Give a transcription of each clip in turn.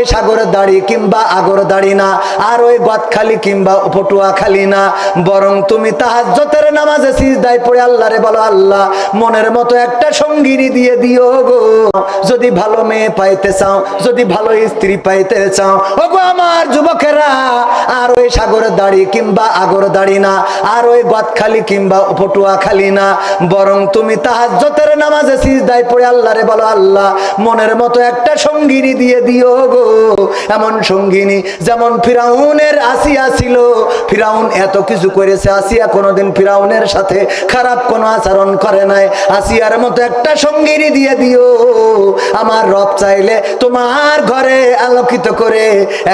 ওই সাগরের দাড়ি কিংবা আগর দাড়ি না, আর ওই গদখালি কিংবা পটুয়া খালি না, বরং তুমি তাহাজ্জুদের নামাজে সিজদায় পড়ে আল্লাহরে বলো, আল্লাহ মনের মতো একটা সঙ্গিনী দিয়ে দিও গো। যদি ভালো মেয়ে পাইতে চাও, যদি ভালো স্ত্রী পাইতে চাও, ওগো আমার যুবকেরা, আর ওই সাগরের দাড়ি কিংবা আগর দাড়ি না, আর ওই গদখালি কিংবা পটুয়া খালি না, বরং তুমি তাহাজ্জুদের নামাজে সিজদায় পড়ে আল্লাহরে বলো, আল্লাহ মনের মতো একটা সঙ্গিনী দিয়ে দিও গো। এমন সঙ্গিনী যেমন ফিরাউনের আসিয়া ছিল, ফিরাউন এত কিছু করেছে, আসিয়া কোনোদিন ফিরাউনের সাথে খারাপ কোনো আচরণ করে নাই, আসিয়ার মতো একটা সঙ্গিনী দিয়ে দিও। আমার রব চাইলে তোমার ঘরে আলোকিত করে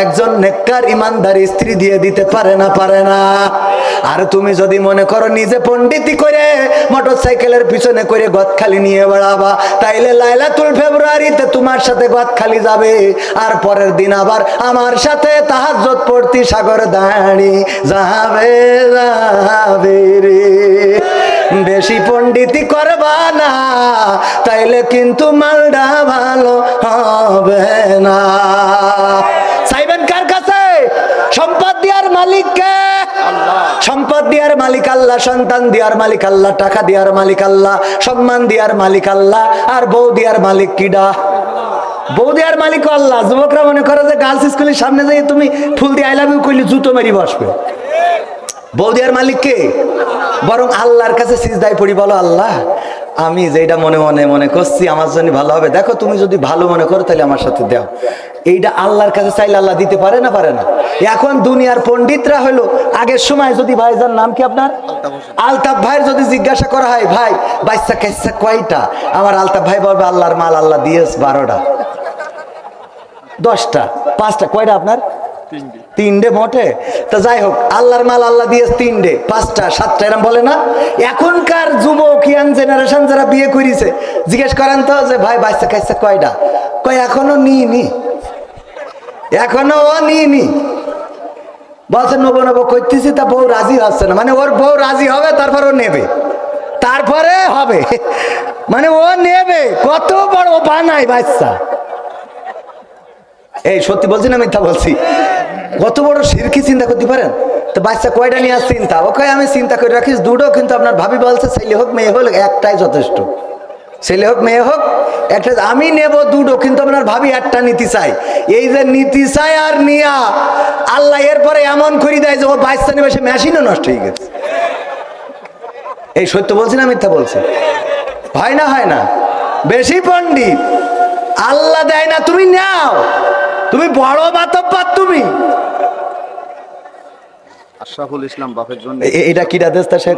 একজন নেককার ইমানদার স্ত্রী দিয়ে দিতে পারে না, পারে না? আর তুমি যদি মনে করো নিজে পণ্ডিতি করে মোটরসাইকেলের পিছনে করে গদখালি নিয়ে বেড়াবা, তাইলে লাইলাতুল ফেব্রুয়ারিতে তোমার সাথে গদখালি যাবে, আর পরের দিন আবার আমার সাথে তাহাজ্জুদ পড়তি সাগর দাঁড়ি যাবে যাবে রে। বেশি পণ্ডিতি করবা না, তাইলে কিন্তু মালটা ভালো হবে না। চাইবেন কার কাছে? সম্পদ দেওয়ার মালিক কে? সম্পদ দেওয়ার মালিক আল্লাহ, সন্তান দেওয়ার মালিক আল্লাহ, টাকা দেওয়ার মালিক আল্লাহ, সম্মান দেওয়ার মালিক আল্লাহ, আর বউ দেওয়ার মালিক কিডা? বউ দেওয়ার মালিক আল্লাহ। যুবকরা মনে করো যে গার্লস স্কুলের সামনে যাই তুমি ফুল দিয়ে আই লাভ ইউ কইলে জুতো মারি বসবে। বউ দেওয়ার মালিক কে? বরং আল্লাহর কাছে সিজদায় পড়ি, বলো আল্লাহ আমি যেটা মনে মনে মনে করছি আমার জন্য ভালো হবে, দেখো তুমি যদি ভালো মনে করো তাহলে আমার সাথে দাও। এইটা আল্লাহর কাছে চাইলে আল্লাহ দিতে পারে না, পারে না? এখন দুনিয়ার পণ্ডিতরা হলো, আগের সময় যদি ভাইজান নাম কি আপনার? আলতাফ ভাইয়ের যদি জিজ্ঞাসা করা হয়, ভাই বাচ্চা কাচ্চা কয়টা, আমার আলতাফ ভাই বলবে আল্লাহর মাল আল্লাহ দিয়েছে 12টা 10টা 5টা। কয়টা আপনার? 3টে মোটে। তো যাই হোক, আল্লাহর মাল আল্লাহ দিয়েছে 3টে 5টা 7টা, এরকম বলে না? এখনকার যুবক ইয়াং জেনারেশন যারা বিয়ে করেছে জিজ্ঞেস করেন তো যে ভাই বাচ্চা কাচ্চা কয়টা, কয় এখনো নিইনি, এখনো ও নিইনি। বলছে নেবো নেবো করতেছি, তা বউ রাজি হচ্ছে না। মানে ওর বউ রাজি হবে তারপর ও নেবে, তারপরে হবে, মানে ও নেবে। কত বড় বানায় বাচ্চা! এই সত্যি বলছি না মিথ্যা বলছি? কত বড় শিরকি চিন্তা করতে পারেন? তো বাচ্চা কয়টা নিয়ে চিন্তা, ওকে আমি চিন্তা করে রাখিস দুটো, কিন্তু আপনার ভাবি বলছে ছেলে হোক মেয়ে হোক একটাই যথেষ্ট, ছেলে হোক মেয়ে হোক একটা। আমি নেব দুটো, কিন্তু আপনার ভাবি একটা নিতে চাই। এই যে নিতে চাই আর নিয়া আল্লাহ এরপরে এমন করে দেয় যে ও বাচ্চা নেবে, সে মেশিনও নষ্ট হয়ে গেছে। এই সত্য বলছি না মিথ্যা বলছি? হয় না, হয় না? বেশি পণ্ডিত আল্লাহ দেয় না, তুমি নাও, তুমি বড় মাতব্বর। তুমি আশরাফুল ইসলাম বাপের জন্য এটা কিরা দেশটা শেখ